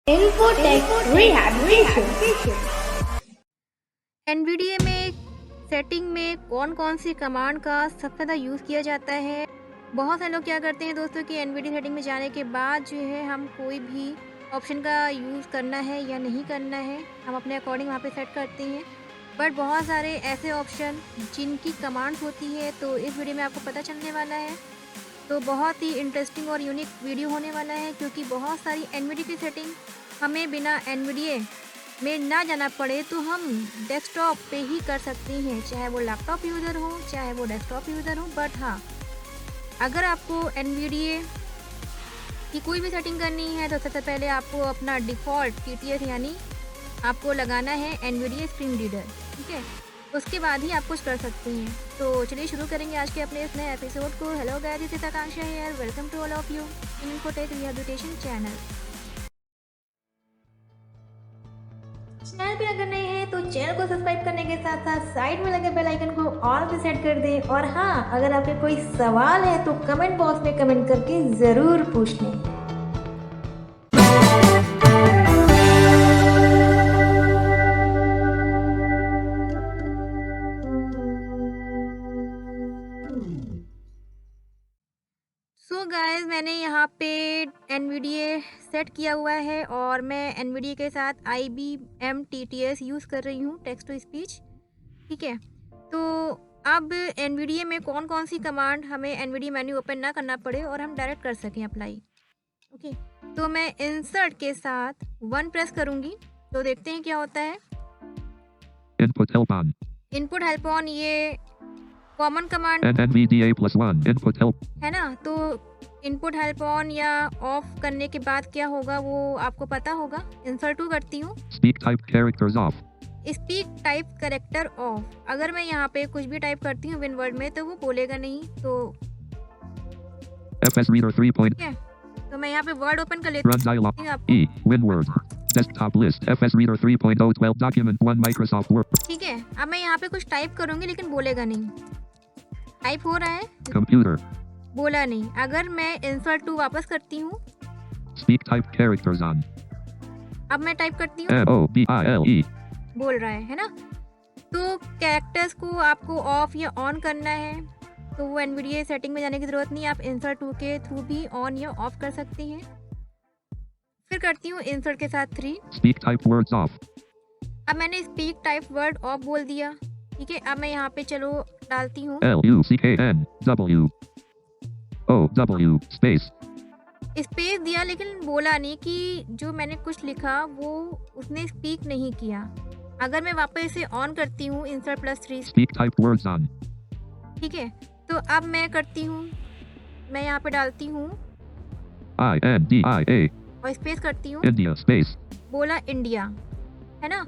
Infotech Rehabilitation। NVDA में setting में कौन कौन सी कमांड का सबसे ज़्यादा यूज़ किया जाता है। बहुत सारे लोग क्या करते हैं दोस्तों कि NVDA सेटिंग में जाने के बाद जो है हम कोई भी ऑप्शन का यूज़ करना है या नहीं करना है, हम अपने अकॉर्डिंग वहाँ पे सेट करते हैं। बट बहुत सारे ऐसे ऑप्शन जिनकी कमांड्स होती है, तो इस वीडियो में आपको पता चलने वाला है। तो बहुत ही इंटरेस्टिंग और यूनिक वीडियो होने वाला है, क्योंकि बहुत सारी NVDA की सेटिंग हमें बिना NVDA में ना जाना पड़े तो हम डेस्कटॉप पे ही कर सकते हैं, चाहे वो लैपटॉप यूज़र हो चाहे वो डेस्कटॉप यूज़र हो। बट हाँ, अगर आपको NVDA की कोई भी सेटिंग करनी है तो सबसे पहले आपको अपना डिफ़ॉल्ट TTS यानी आपको लगाना है NVDA स्क्रीन रीडर, ठीक है। उसके बाद ही आप कुछ कर सकते हैं। तो चलिए शुरू करेंगे आज के अपने इस नए एपिसोड को। Hello guys, this is Akanksha here, welcome to all of you in Infotech rehabilitation channel. Channel पे अगर नए हैं तो चैनल को सब्सक्राइब करने के साथ साथ साइड में लगे बेल आइकन को ऑल पे सेट कर दें। और हाँ, अगर आपके कोई सवाल है तो कमेंट बॉक्स में कमेंट करके ज़रूर पूछ लें। सो गाइस, मैंने यहाँ पे NVDA सेट किया हुआ है और मैं NVDA के साथ IBM TTS यूज़ कर रही हूँ, टेक्स्ट टू स्पीच, ठीक है। तो अब NVDA में कौन कौन सी कमांड हमें NVDA मेन्यू ओपन ना करना पड़े और हम डायरेक्ट कर सकें अप्लाई, ओके। तो मैं इंसर्ट के साथ 1 प्रेस करूँगी, तो देखते हैं क्या होता है। Input help on. Input help on, ये common command NVDA+1 input help. है ना। तो इनपुट हेल्प ऑन या ऑफ करने के बाद क्या होगा वो आपको पता होगा। इंसर्ट 2 करती हूँ, Speak typed characters off. Speak type character of. अगर मैं यहाँ पे कुछ भी टाइप करती हूँ विन वर्ड में तो वो बोलेगा नहीं, तो FS Reader 3. ठीक है। तो मैं यहाँ पे वर्ड ओपन कर लेती Run dialog. हूँ आपको, E. WinWord. Desktop list. FS Reader 3.0 12 Document 1 Microsoft Word. ठीक है। अब मैं यहाँ पे कुछ टाइप करूँगी लेकिन बोलेगा नहीं, टाइप हो रहा है, Computer. बोला नहीं। अगर मैं इंसर्ट 2 वापस करती हूँ, Speak typed characters on. अब मैं टाइप करती हूँ, NOBILE. बोल रहा है ना। तो कैरेक्टर्स को आपको ऑफ या ऑन करना है तो वो NVDA सेटिंग में जाने की ज़रूरत नहीं, आप इंसर्ट 2 के थ्रू भी ऑन या ऑफ कर सकते हैं। फिर करती हूँ इंसर्ट के साथ 3। Speak typed words off. अब मैंने स्पीक टाइप वर्ड ऑफ बोल दिया, ठीक है। अब मैं यहाँ पे चलो डालती हूँ LUCKNWOW space. स्पेस दिया, लेकिन बोला नहीं कि जो मैंने कुछ लिखा वो उसने स्पीक नहीं किया। अगर मैं वापस इसे ऑन करती हूँ insert +3, Speak typed words on. ठीक है। तो अब मैं करती हूँ, मैं यहाँ पे डालती हूँ INDIA. और स्पेस करती हूँ, India space. बोला इंडिया, है ना।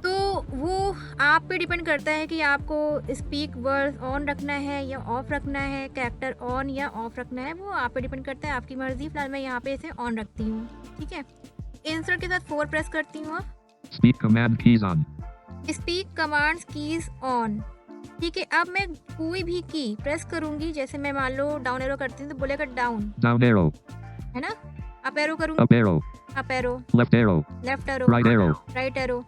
तो वो आप पे डिपेंड करता है कि आपको स्पीक वर्ड ऑन रखना है या ऑफ रखना है, कैरेक्टर ऑन या ऑफ रखना है, वो आप पे डिपेंड करता है, आपकी मर्जी। फिलहाल मैं यहाँ पे इसे ऑन रखती हूँ, ठीक है। इंसर्ट के साथ 4 प्रेस करती हूँ। Speak command keys on. Speak commands keys on, ठीक है। अब मैं कोई भी की प्रेस करूंगी, जैसे मैं मान लो डाउन एरो करती हूँ तो बोलेगा डाउन, Down arrow. है ना। अप एरो करूंगी, Up arrow. Up arrow, Left arrow. Left arrow, Right arrow. Right arrow.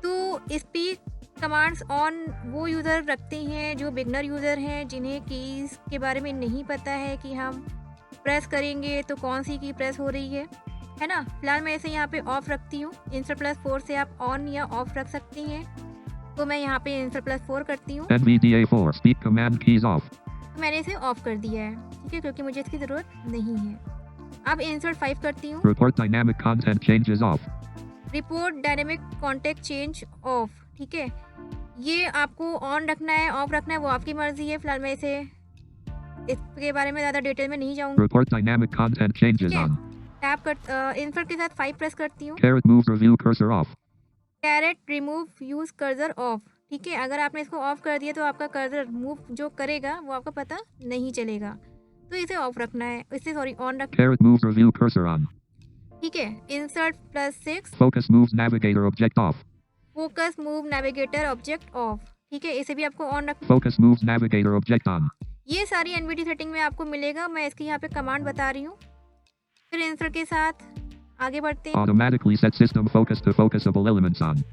तो स्पीक कमांड्स ऑन वो यूज़र रखते हैं जो बिगनर यूज़र हैं, जिन्हें कीज़ के बारे में नहीं पता है कि हम प्रेस करेंगे तो कौन सी की प्रेस हो रही है ना। फिलहाल मैं इसे यहाँ पे ऑफ रखती हूँ। इंसर्ट +4 से आप ऑन या ऑफ रख सकते हैं, तो मैं यहाँ पे इंसर्ट +4 करती हूँ। NVDA4 speak command keys off. तो मैंने इसे ऑफ कर दिया है, ठीक है, क्योंकि मुझे इसकी ज़रूरत नहीं है। अब इंसर्ट 5 करती हूँ, Report dynamic content changes off. Report dynamic contact change of, ठीक है। ये आपको ऑन रखना है ऑफ रखना है वो आपकी मर्जी है। फिलहाल मैं इसके बारे में ज़्यादा डिटेल में नहीं जाऊँगी। Report dynamic content changes ठीक है। on. टैप कर इंसर्ट के साथ 5 प्रेस करती हूँ, Caret move review cursor off. Caret remove use cursor off, ठीक है। अगर आपने इसको ऑफ कर दिया तो आपका कर्सर मूव जो करेगा वो आपको पता नहीं चलेगा, तो इसे ऑफ रखना है, इसे सॉरी ऑन रखना Caret move review cursor on. है, ठीक है। Insert +6, Focus moves navigator object off. Focus move navigator object of, ठीक है, इसे भी आपको ऑन रखना। Focus moves navigator object on. ये सारी NVDA सेटिंग में आपको मिलेगा, मैं इसकी यहाँ पे कमांड बता रही हूँ। फिर इंसर्ट के साथ आगे बढ़ते हैं। Automatically set system focus to focusable elements on.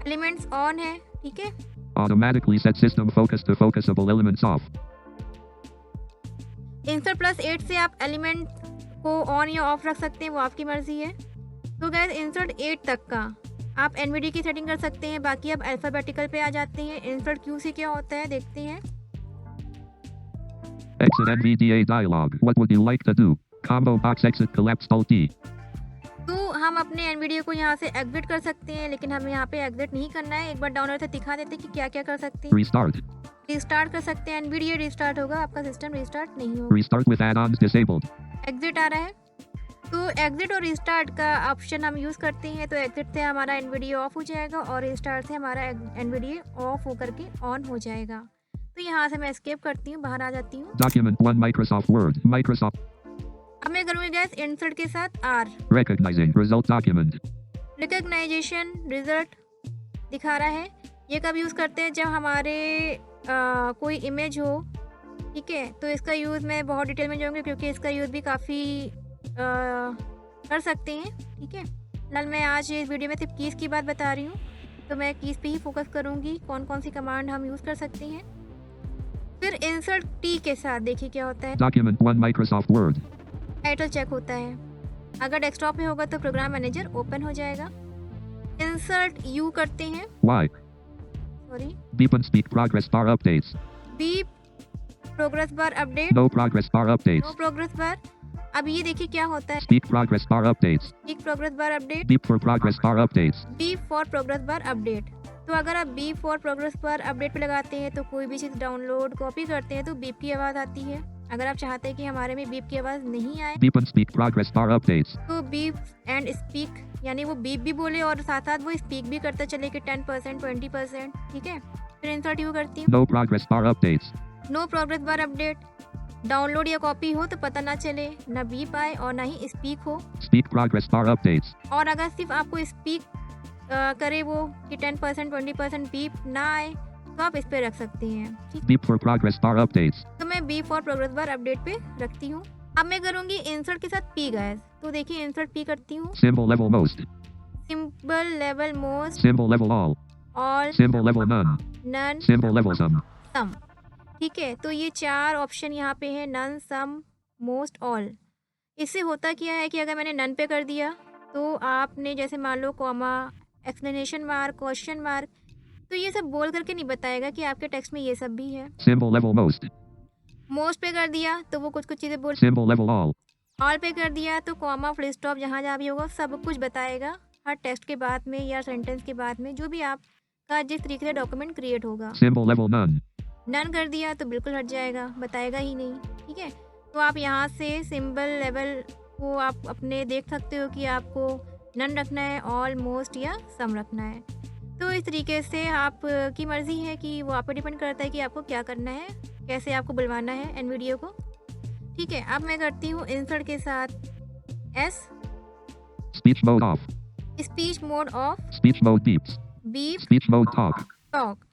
Elements on है, ठीक है। Automatically set system focus to focusable elements off. Insert plus 8 से आप एलिमेंट को ऑन या ऑफ रख सकते हैं, वो आपकी मर्जी है। तो गैस इंसर्ट 8 तक का आप NVDA की सेटिंग कर सकते हैं। बाकी अब अल्फ़ाबेटिकल पे आ जाते हैं। इंसर्ट क्यू से क्या होता है देखते हैं। Exit NVDA dialog. What would you like to do? Combo box exit collapsed Alt D. तो हम अपने NVDA को यहाँ से एग्जिट कर सकते हैं, लेकिन हमें यहाँ पे एग्जिट नहीं करना है। एक बार डाउनलोड से दिखा देते हैं कि क्या क्या कर सकते हैं। Restart. रिस्टार्ट कर सकते हैं। NVDA रिस्टार्ट होगा, आपका सिस्टम रिस्टार्ट नहीं होगा। Restart with add-ons disabled. Exit आ रहा है, तो एग्जिट और रिस्टार्ट का ऑप्शन हम यूज़ करते हैं। तो एग्जिट से हमारा NVDA ऑफ हो जाएगा और रिस्टार्ट से हमारा NVDA ऑफ होकर के ऑन हो जाएगा। तो यहाँ से मैं एस्केप करती हूँ, बाहर आ जाती हूँ। Document 1 Microsoft Word. Microsoft. अब मैं करूँगी गैस इंसर्ट के साथ R। Recognizing result document. Recognisation result दिखा रहा है। ये कब यूज़ करते हैं? जब हमारे कोई इमेज हो, ठीक है। तो इसका यूज़ मैं बहुत डिटेल में जाऊँगी क्योंकि इसका यूज़ भी काफ़ी कर सकते हैं, ठीक है। फिलहाल मैं आज इस वीडियो में सिर्फ कीज़ की बात बता रही हूँ, तो मैं कीज़ पे ही फोकस करूँगी, कौन कौन सी कमांड हम यूज़ कर सकते हैं। फिर इंसर्ट टी के साथ देखिए क्या होता है। Document 1 Microsoft Word. Title check होता है। अगर डेस्कटॉप में होगा तो प्रोग्राम मैनेजर ओपन हो जाएगा। इंसर्ट यू करते हैं। Y. Sorry, Beep and speak progress bar updates. Beep progress bar update, No progress bar no updates. Progress bar. अब ये देखिए क्या होता है। Speak progress bar updates. Beep progress bar update, Beep for progress bar updates. Beep for progress bar update. तो अगर आप beep for progress bar update पे लगाते हैं तो कोई भी चीज़ डाउनलोड कॉपी करते हैं तो बीप की आवाज़ आती है। अगर आप चाहते हैं कि हमारे में बीप की आवाज़ नहीं आए Beep and speak progress bar updates. तो बीप एंड स्पीक, यानी वो बीप भी बोले और साथ साथ वो स्पीक भी करता चले कि 10%, 20%, ठीक है। फिर इंसर्ट यू करती हूँ। No progress bar updates. No progress bar update. Download या कॉपी हो तो पता ना चले, ना बीप आए और ना ही स्पीक हो। Speak progress bar updates. और अगर सिर्फ आपको स्पीक करे वो कि 10%, 20% बीप ना आए तो आप इस पे रख सकते हैं, ठीक। Beep for progress bar updates. तो मैं beep for progress bar update पे रखती हूँ। अब मैं करूँगी इंसर्ट के साथ पी गैस। तो देखिए इंसर्ट पी करती हूँ। Symbol level most. Symbol level most, Symbol level all. All, Symbol level none. None, Symbol level some. Some, ठीक है। तो ये 4 ऑप्शन यहाँ पे है, नन, सम, मोस्ट, ऑल। इससे होता क्या है कि अगर मैंने नन पे कर दिया तो आपने जैसे मान लो comma, explanation mark, question mark, तो ये सब बोल करके नहीं बताएगा कि आपके टेक्स्ट में ये सब भी है। Symbol level most. मोस्ट पे कर दिया तो वो कुछ कुछ चीज़ें बोल। Symbol level all. ऑल पे कर दिया तो कॉमा, फुल स्टॉप, जहाँ जहाँ भी होगा सब कुछ बताएगा। हर टेक्स्ट के बाद में या सेंटेंस के बाद में जो भी आपका जिस तरीके से डॉक्यूमेंट क्रिएट होगा। Symbol level none. नन कर दिया तो बिल्कुल हट जाएगा, बताएगा ही नहीं, ठीक है। तो आप यहाँ से सिंबल लेवल को आप अपने देख सकते हो कि आपको नन रखना है, ऑलमोस्ट या सम रखना है। तो इस तरीके से आप की मर्ज़ी है कि वो आप पे डिपेंड करता है कि आपको क्या करना है, कैसे आपको बुलवाना है NVDA को, ठीक है। अब मैं करती हूँ इंसर्ट के साथ S। Speech mode off. Speech mode of, Speech mode beeps. Beep, Speech mode talk. Talk,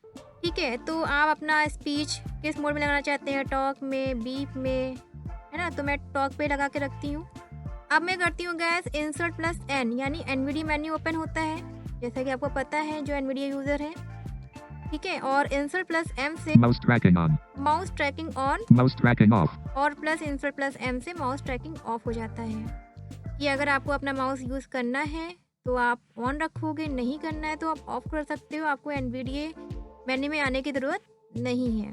ठीक है। तो आप अपना स्पीच किस मोड में लगाना चाहते हैं, टॉक में, बीप में, है ना। तो मैं टॉक पे लगा के रखती हूँ। अब मैं करती हूँ गैस इंसर्ट प्लस N, यानी NVDA मेन्यू ओपन होता है, जैसा कि आपको पता है जो NVDA यूज़र है, ठीक है। और इंसर्ट प्लस M से Mouse tracking on. Mouse tracking on, Mouse tracking off. और प्लस इंसर्ट प्लस M से माउस ट्रैकिंग ऑफ हो जाता है। कि अगर आपको अपना माउस यूज़ करना है तो आप ऑन रखोगे, नहीं करना है तो आप ऑफ कर सकते हो। आपको NVDA मेन्यू में आने की ज़रूरत नहीं है,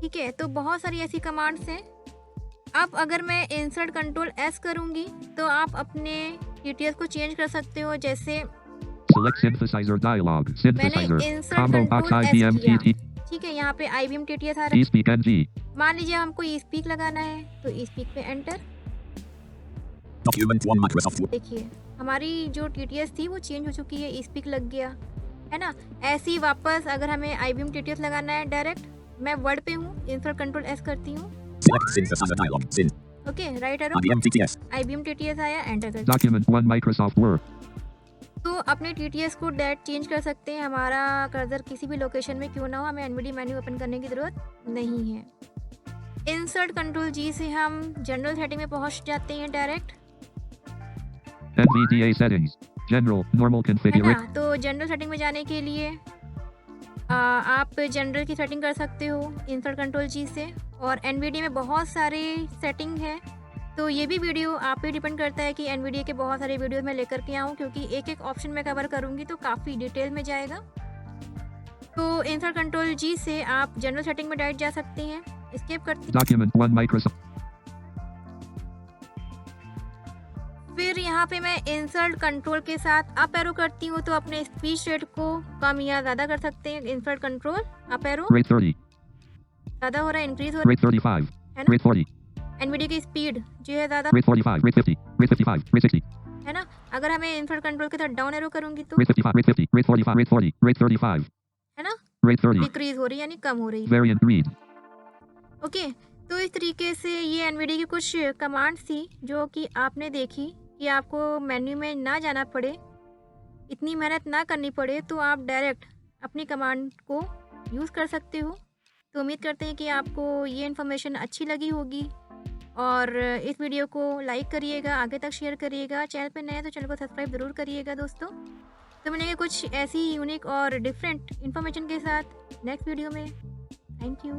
ठीक है। तो बहुत सारी ऐसी कमांड्स हैं। अब अगर मैं इंसर्ट कंट्रोल S करूँगी तो आप अपने TTS को चेंज कर सकते हो। जैसे Select synthesizer dialog. Synthesizer. मैंने insert Combo box control S IBM किया, TT. ठीक है। यहाँ पे IBM TTS आ रहा eSpeak NG. है। मान लीजिए हमको eSpeak लगाना है तो eSpeak पे एंटर। Document 1 Microsoft Word. देखिए हमारी जो TTS थी वो चेंज हो चुकी है, eSpeak लग गया, है ना। ऐसे ही वापस अगर हमें IBM TTS लगाना है डायरेक्ट, मैं वर्ड पे हूँ, इंसर्ट कंट्रोल S करती हूँ। Select synthesizer dialog. Syn. Okay, right arrow, IBM TTS. IBM TTS आया, एंटर कर। Document 1 Microsoft Word. तो अपने TTS को डायरेक्ट चेंज कर सकते हैं। हमारा कर्सर किसी भी लोकेशन में क्यों ना हो, हमें NVDA मेन्यू ओपन करने की ज़रूरत नहीं है। इंसर्ट कंट्रोल G से हम जनरल सेटिंग में पहुंच जाते हैं direct. NVDA settings. General, normal है configuration. ना। तो जनरल सेटिंग में जाने के लिए आप जनरल की सेटिंग कर सकते हो इंसर्ट कंट्रोल जी से। और NVDA में बहुत सारे सेटिंग है, तो ये भी वीडियो आप पे डिपेंड करता है कि NVDA के बहुत सारे वीडियोस मैं लेकर के आऊँ, क्योंकि एक एक ऑप्शन में कवर करूँगी तो काफ़ी डिटेल में जाएगा। तो इंसर्ट कंट्रोल जी से आप जनरल सेटिंग में डायरेक्ट जा सकते हैं। स्किप करते Document 1 Microsoft. फिर यहाँ पे मैं इंसर्ट कंट्रोल के साथ अप एरो करती हूँ, तो अपने स्पीच रेट को कम या ज़्यादा कर सकते हैं। Insert control up arrow Rate 30. ज़्यादा हो रहा है, इंक्रीज हो रहा Rate 35. है ना। Rate 40. NVDA की स्पीड जो है ज़्यादा Rate 45. Rate 50. Rate 55. Rate 60. है ना। अगर हमें इंसर्ट कंट्रोल के साथ डाउन एरो करूँगी तो Rate 55. Rate 50. Rate 45. Rate 40. Rate 35. है ना, Rate 30. डिक्रीज हो रही है यानी कम हो रही है। Variant read. ओके, तो इस तरीके से ये NVDA की कुछ कमांड्स थी जो कि आपने देखी कि आपको मेन्यू में ना जाना पड़े, इतनी मेहनत ना करनी पड़े, तो आप डायरेक्ट अपनी कमांड को यूज़ कर सकते हो। तो उम्मीद करते हैं कि आपको ये इन्फॉर्मेशन अच्छी लगी होगी और इस वीडियो को लाइक करिएगा, आगे तक शेयर करिएगा। चैनल पे नए हैं तो चैनल को सब्सक्राइब ज़रूर करिएगा दोस्तों। तो मिलेंगे कुछ ऐसी यूनिक और डिफरेंट इन्फॉर्मेशन के साथ नेक्स्ट वीडियो में। Thank you.